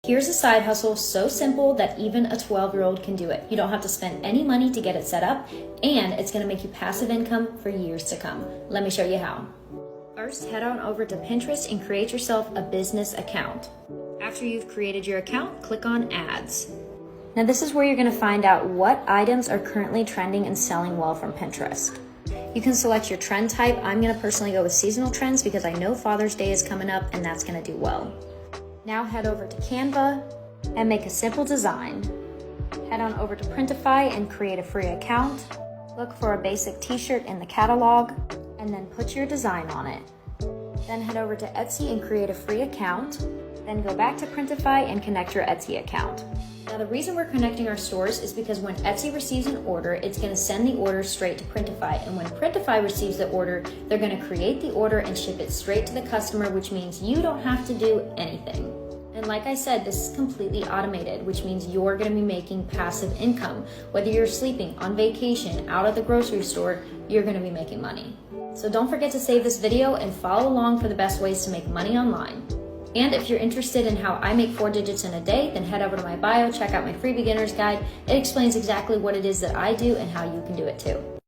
Here's a side hustle so simple that even a 12-year-old can do it. You don't have to spend any money to get it set up, and it's gonna make you passive income for years to come. Let me show you how. First, head on over to Pinterest and create yourself a business account. After you've created your account, click on Ads. Now this is where you're gonna find out what items are currently trending and selling well from Pinterest. You can select your trend type. I'm gonna personally go with seasonal trends because I know Father's Day is coming up and that's gonna do well. Now head over to Canva and make a simple design. Head on over to Printify and create a free account. Look for a basic t-shirt in the catalog and then put your design on it. Then head over to Etsy and create a free account. Then go back to Printify and connect your Etsy account. Now the reason we're connecting our stores is because when Etsy receives an order, it's going to send the order straight to Printify. And when Printify receives the order, they're going to create the order and ship it straight to the customer, which means you don't have to do anything. And like I said, this is completely automated, which means you're going to be making passive income. Whether you're sleeping, on vacation, out at the grocery store, you're going to be making money. So don't forget to save this video and follow along for the best ways to make money online. And if you're interested in how I make 4 digits in a day, then head over to my bio, check out my free beginner's guide. It explains exactly what it is that I do and how you can do it too.